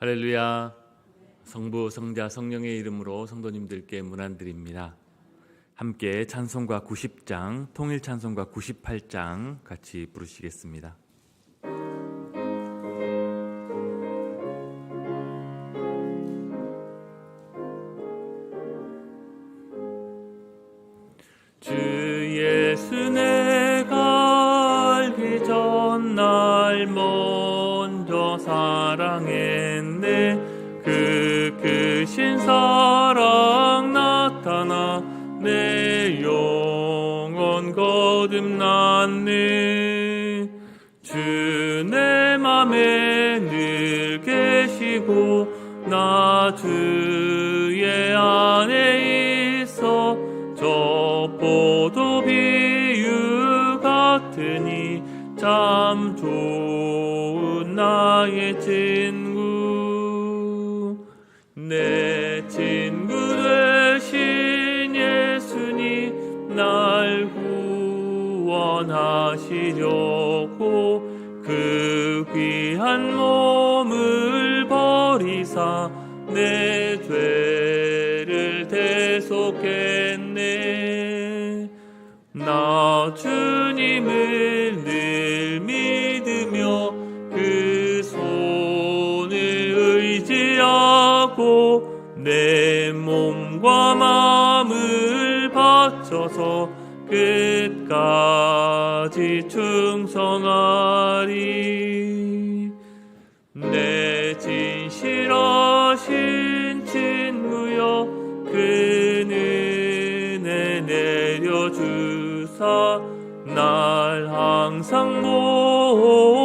할렐루야. 성부, 성자, 성령의 이름으로 성도님들께 문안드립니다. 함께 찬송가 90장, 통일 찬송가 98장 같이 부르시겠습니다. 주 예수 내가 알기 전날 먼저 사랑했네. 그 크신 사랑 나타나 내 영혼 거듭났네. 주 내 맘에 늘 계시고 나 주의 안에 있어 저 포도 비유 같으니 참 좋은 나의 친구. 내 친구 되신 예수님 날 구원하시려고 그 귀한 몸을 버리사 내 죄를 대속했네. 나 주님을 늘 믿으며 그 손을 의지하고 내 몸과 마음을 바쳐서 끝까지 충성하리. 내 진실하신 친구여 그 은혜 내려주사 날 항상 보호하시고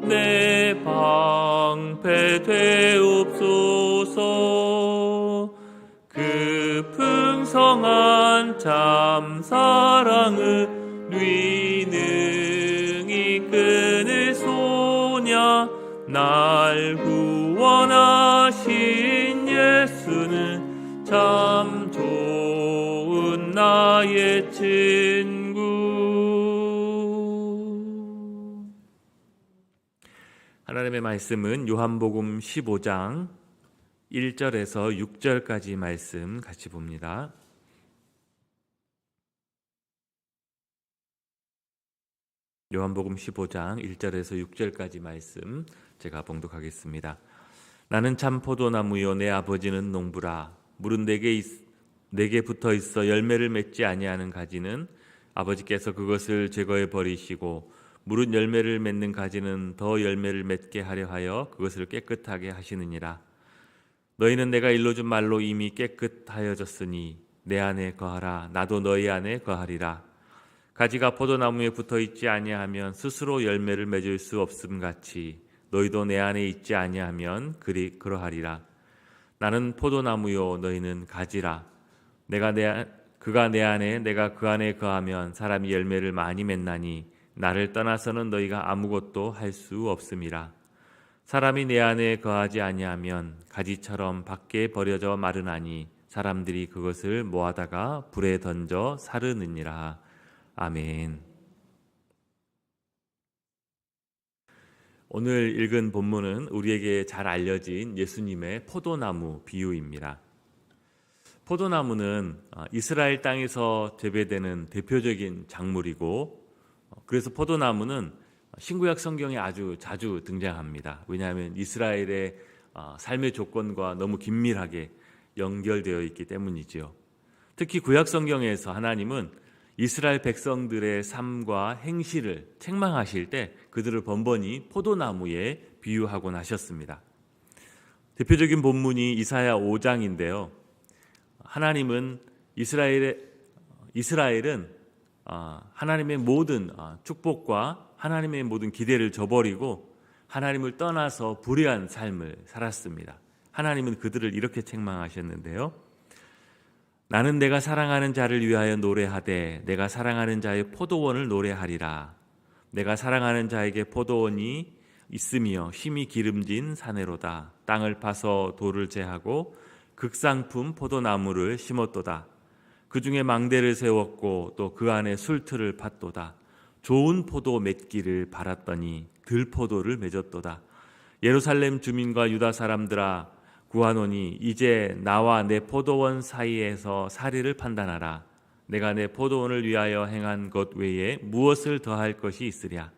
내 방패 되옵소서. 그 풍성한 참 사랑을 위능이 끊을 소냐. 날 구원하신 예수는 참 좋은 나의 친구. 하나님의 말씀은 요한복음 15장 1절에서 6절까지 말씀 같이 봅니다. 요한복음 15장 1절에서 6절까지 말씀 제가 봉독하겠습니다. 나는 참 포도나무요 내 아버지는 농부라. 물은 내게 붙어 있어 열매를 맺지 아니하는 가지는 아버지께서 그것을 제거해 버리시고 물은 열매를 맺는 가지는 더 열매를 맺게 하려 하여 그것을 깨끗하게 하시느니라. 너희는 내가 일러준 말로 이미 깨끗하여졌으니 내 안에 거하라. 나도 너희 안에 거하리라. 가지가 포도나무에 붙어 있지 아니하면 스스로 열매를 맺을 수 없음 같이 너희도 내 안에 있지 아니하면 그러하리라. 나는 포도나무요 너희는 가지라. 그가 내 안에 내가 그 안에 거하면 사람이 열매를 많이 맺나니 나를 떠나서는 너희가 아무것도 할 수 없음이라. 사람이 내 안에 거하지 아니하면 가지처럼 밖에 버려져 마르나니 사람들이 그것을 모아다가 불에 던져 사르느니라. 아멘. 오늘 읽은 본문은 우리에게 잘 알려진 예수님의 포도나무 비유입니다. 포도나무는 이스라엘 땅에서 재배되는 대표적인 작물이고, 그래서 포도나무는 신구약 성경에 아주 자주 등장합니다. 왜냐하면 이스라엘의 삶의 조건과 너무 긴밀하게 연결되어 있기 때문이지요. 특히 구약 성경에서 하나님은 이스라엘 백성들의 삶과 행실을 책망하실 때 그들을 번번이 포도나무에 비유하곤 하셨습니다. 대표적인 본문이 이사야 5장인데요. 하나님은 이스라엘은 하나님의 모든 축복과 하나님의 모든 기대를 저버리고 하나님을 떠나서 불의한 삶을 살았습니다. 하나님은 그들을 이렇게 책망하셨는데요. 나는 내가 사랑하는 자를 위하여 노래하되 내가 사랑하는 자의 포도원을 노래하리라. 내가 사랑하는 자에게 포도원이 있으며 힘이 기름진 사내로다. 땅을 파서 돌을 제하고 극상품 포도나무를 심었도다. 그 중에 망대를 세웠고 또 그 안에 술틀을 팠도다. 좋은 포도 맺기를 바랐더니 들포도를 맺었도다. 예루살렘 주민과 유다 사람들아 구하노니 이제 나와 내 포도원 사이에서 사리를 판단하라. 내가 내 포도원을 위하여 행한 것 외에 무엇을 더할 것이 있으랴.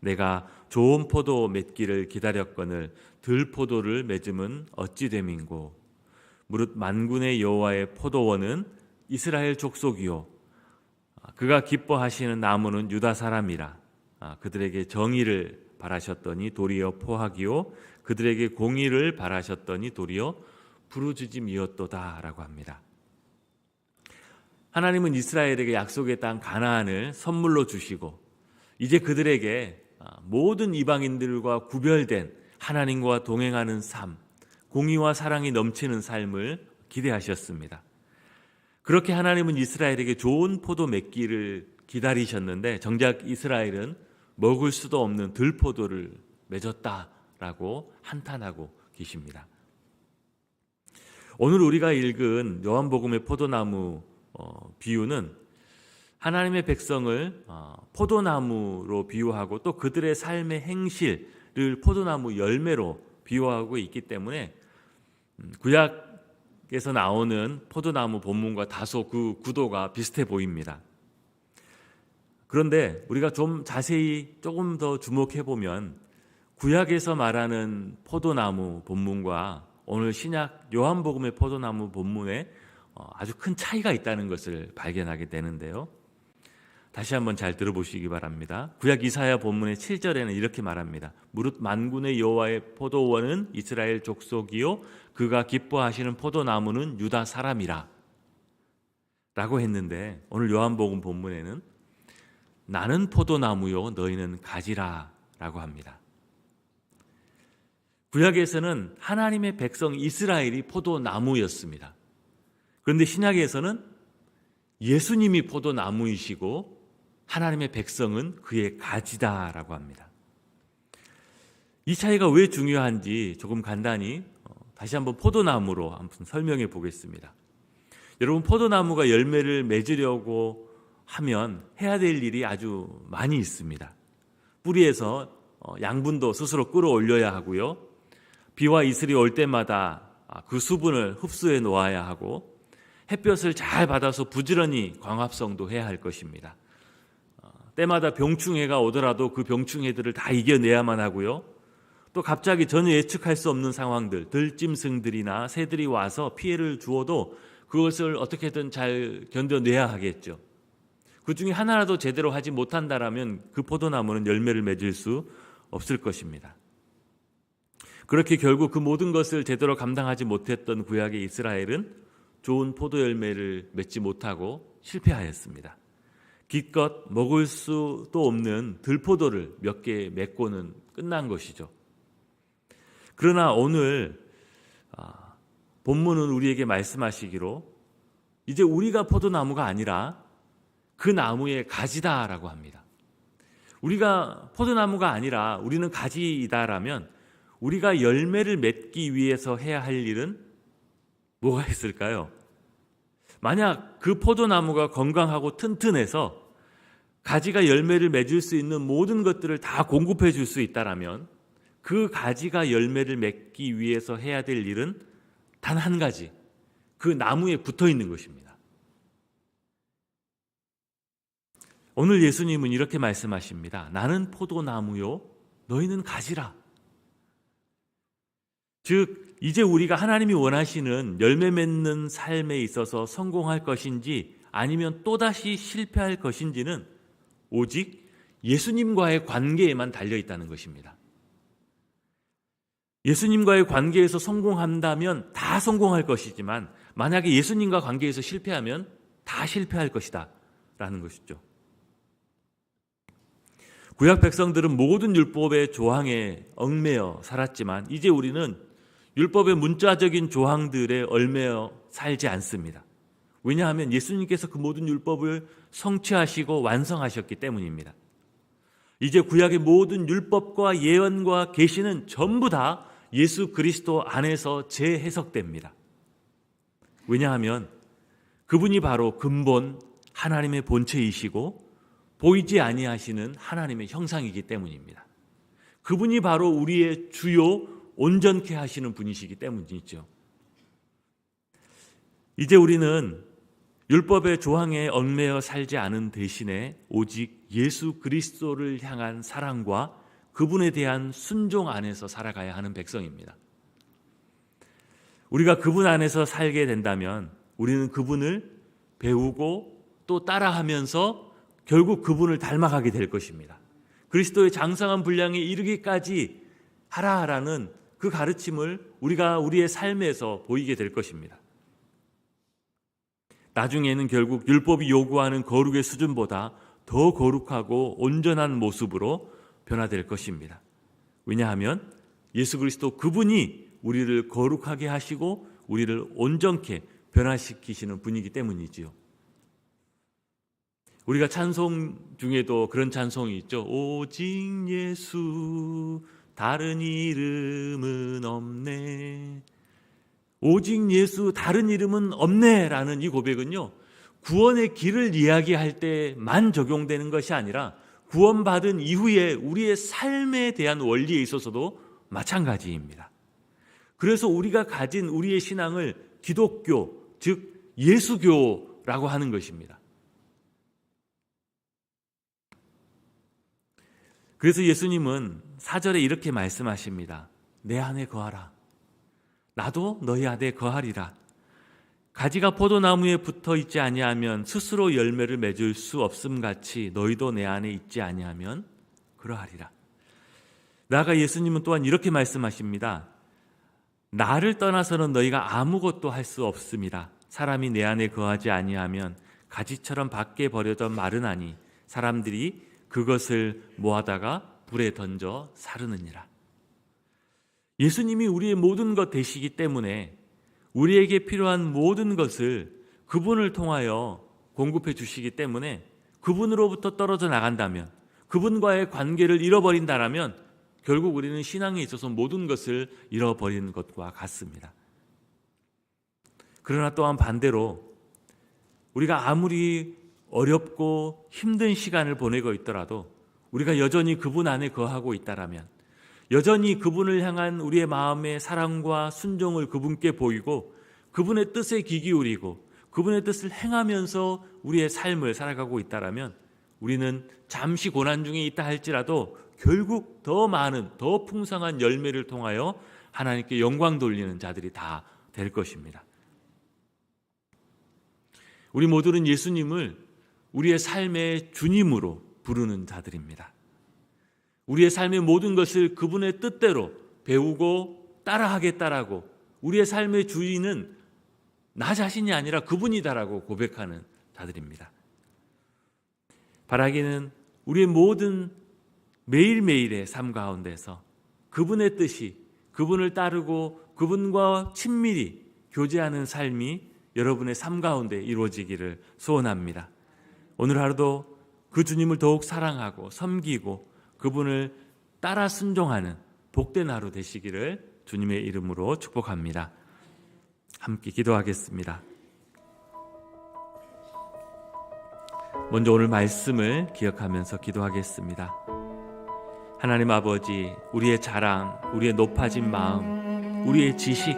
내가 좋은 포도 맺기를 기다렸거늘 들포도를 맺음은 어찌 됨인고. 무릇 만군의 여호와의 포도원은 이스라엘 족속이요 그가 기뻐하시는 나무는 유다 사람이라. 그들에게 정의를 바라셨더니 도리어 포악이요 그들에게 공의를 바라셨더니 도리어 부르짖음이었도다 라고 합니다. 하나님은 이스라엘에게 약속의 땅 가나안을 선물로 주시고 이제 그들에게 모든 이방인들과 구별된 하나님과 동행하는 삶, 공의와 사랑이 넘치는 삶을 기대하셨습니다. 그렇게 하나님은 이스라엘에게 좋은 포도 맺기를 기다리셨는데 정작 이스라엘은 먹을 수도 없는 들포도를 맺었다라고 한탄하고 계십니다. 오늘 우리가 읽은 요한복음의 포도나무 비유는 하나님의 백성을 포도나무로 비유하고 또 그들의 삶의 행실을 포도나무 열매로 비유하고 있기 때문에 구약에서 나오는 포도나무 본문과 다소 그 구도가 비슷해 보입니다. 그런데 우리가 좀 자세히 조금 더 주목해 보면 구약에서 말하는 포도나무 본문과 오늘 신약 요한복음의 포도나무 본문에 아주 큰 차이가 있다는 것을 발견하게 되는데요. 다시 한번 잘 들어보시기 바랍니다. 구약 이사야 본문의 7절에는 이렇게 말합니다. 무릇 만군의 여호와의 포도원은 이스라엘 족속이요 그가 기뻐하시는 포도나무는 유다 사람이라 라고 했는데 오늘 요한복음 본문에는 나는 포도나무요 너희는 가지라 라고 합니다. 구약에서는 하나님의 백성 이스라엘이 포도나무였습니다. 그런데 신약에서는 예수님이 포도나무이시고 하나님의 백성은 그의 가지다라고 합니다. 이 차이가 왜 중요한지 조금 간단히 다시 한번 포도나무로 한번 설명해 보겠습니다. 여러분 포도나무가 열매를 맺으려고 하면 해야 될 일이 아주 많이 있습니다. 뿌리에서 양분도 스스로 끌어올려야 하고요. 비와 이슬이 올 때마다 그 수분을 흡수해 놓아야 하고 햇볕을 잘 받아서 부지런히 광합성도 해야 할 것입니다. 때마다 병충해가 오더라도 그 병충해들을 다 이겨내야만 하고요. 또 갑자기 전혀 예측할 수 없는 상황들, 들짐승들이나 새들이 와서 피해를 주어도 그것을 어떻게든 잘 견뎌내야 하겠죠. 그 중에 하나라도 제대로 하지 못한다라면 그 포도나무는 열매를 맺을 수 없을 것입니다. 그렇게 결국 그 모든 것을 제대로 감당하지 못했던 구약의 이스라엘은 좋은 포도 열매를 맺지 못하고 실패하였습니다. 기껏 먹을 수도 없는 들포도를 몇 개 맺고는 끝난 것이죠. 그러나 오늘 본문은 우리에게 말씀하시기로 이제 우리가 포도나무가 아니라 그 나무의 가지다라고 합니다. 우리가 포도나무가 아니라 우리는 가지이다라면 우리가 열매를 맺기 위해서 해야 할 일은 뭐가 있을까요? 만약 그 포도나무가 건강하고 튼튼해서 가지가 열매를 맺을 수 있는 모든 것들을 다 공급해 줄 수 있다라면 그 가지가 열매를 맺기 위해서 해야 될 일은 단 한 가지, 그 나무에 붙어 있는 것입니다. 오늘 예수님은 이렇게 말씀하십니다. 나는 포도나무요, 너희는 가지라. 즉 이제 우리가 하나님이 원하시는 열매 맺는 삶에 있어서 성공할 것인지 아니면 또다시 실패할 것인지는 오직 예수님과의 관계에만 달려있다는 것입니다. 예수님과의 관계에서 성공한다면 다 성공할 것이지만 만약에 예수님과 관계에서 실패하면 다 실패할 것이다 라는 것이죠. 구약 백성들은 모든 율법의 조항에 얽매여 살았지만 이제 우리는 율법의 문자적인 조항들에 얽매여 살지 않습니다. 왜냐하면 예수님께서 그 모든 율법을 성취하시고 완성하셨기 때문입니다. 이제 구약의 모든 율법과 예언과 계시는 전부 다 예수 그리스도 안에서 재해석됩니다. 왜냐하면 그분이 바로 근본 하나님의 본체이시고 보이지 아니하시는 하나님의 형상이기 때문입니다. 그분이 바로 우리의 주요 온전케 하시는 분이시기 때문이죠. 이제 우리는 율법의 조항에 얽매여 살지 않은 대신에 오직 예수 그리스도를 향한 사랑과 그분에 대한 순종 안에서 살아가야 하는 백성입니다. 우리가 그분 안에서 살게 된다면 우리는 그분을 배우고 또 따라하면서 결국 그분을 닮아가게 될 것입니다. 그리스도의 장성한 분량에 이르기까지 하라는 그 가르침을 우리가 우리의 삶에서 보이게 될 것입니다. 나중에는 결국 율법이 요구하는 거룩의 수준보다 더 거룩하고 온전한 모습으로 변화될 것입니다. 왜냐하면 예수 그리스도 그분이 우리를 거룩하게 하시고 우리를 온전케 변화시키시는 분이기 때문이지요. 우리가 찬송 중에도 그런 찬송이 있죠. 오직 예수 다른 이름은 없네. 오직 예수 다른 이름은 없네 라는 이 고백은요, 구원의 길을 이야기할 때만 적용되는 것이 아니라 구원받은 이후에 우리의 삶에 대한 원리에 있어서도 마찬가지입니다. 그래서 우리가 가진 우리의 신앙을 기독교, 즉 예수교라고 하는 것입니다. 그래서 예수님은 4절에 이렇게 말씀하십니다. 내 안에 거하라. 나도 너희 안에 거하리라. 가지가 포도나무에 붙어 있지 아니하면 스스로 열매를 맺을 수 없음같이 너희도 내 안에 있지 아니하면 그러하리라. 나아가 예수님은 또한 이렇게 말씀하십니다. 나를 떠나서는 너희가 아무것도 할 수 없음이라. 사람이 내 안에 거하지 아니하면 가지처럼 밖에 버려져 마르나니 사람들이 그것을 모아다가 불에 던져 사르느니라. 예수님이 우리의 모든 것 되시기 때문에 우리에게 필요한 모든 것을 그분을 통하여 공급해 주시기 때문에 그분으로부터 떨어져 나간다면, 그분과의 관계를 잃어버린다면 결국 우리는 신앙에 있어서 모든 것을 잃어버리는 것과 같습니다. 그러나 또한 반대로 우리가 아무리 어렵고 힘든 시간을 보내고 있더라도 우리가 여전히 그분 안에 거하고 있다라면, 여전히 그분을 향한 우리의 마음의 사랑과 순종을 그분께 보이고 그분의 뜻에 귀 기울이고 그분의 뜻을 행하면서 우리의 삶을 살아가고 있다라면 우리는 잠시 고난 중에 있다 할지라도 결국 더 많은, 더 풍성한 열매를 통하여 하나님께 영광 돌리는 자들이 다 될 것입니다. 우리 모두는 예수님을 우리의 삶의 주님으로 부르는 자들입니다. 우리의 삶의 모든 것을 그분의 뜻대로 배우고 따라하겠다라고, 우리의 삶의 주인은 나 자신이 아니라 그분이다라고 고백하는 자들입니다. 바라기는 우리의 모든 매일매일의 삶 가운데서 그분의 뜻이, 그분을 따르고 그분과 친밀히 교제하는 삶이 여러분의 삶 가운데 이루어지기를 소원합니다. 오늘 하루도 그 주님을 더욱 사랑하고 섬기고 그분을 따라 순종하는 복된 하루 되시기를 주님의 이름으로 축복합니다. 함께 기도하겠습니다. 먼저 오늘 말씀을 기억하면서 기도하겠습니다. 하나님 아버지, 우리의 자랑, 우리의 높아진 마음, 우리의 지식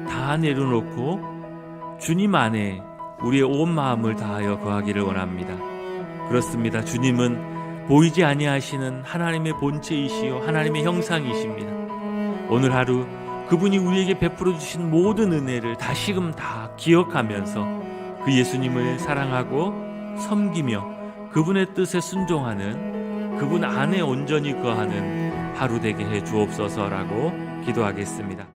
다 내려놓고 주님 안에 우리의 온 마음을 다하여 거하기를 원합니다. 그렇습니다. 주님은 보이지 아니하시는 하나님의 본체이시요 하나님의 형상이십니다. 오늘 하루 그분이 우리에게 베풀어 주신 모든 은혜를 다시금 다 기억하면서 그 예수님을 사랑하고 섬기며 그분의 뜻에 순종하는, 그분 안에 온전히 거하는 하루 되게 해 주옵소서라고 기도하겠습니다.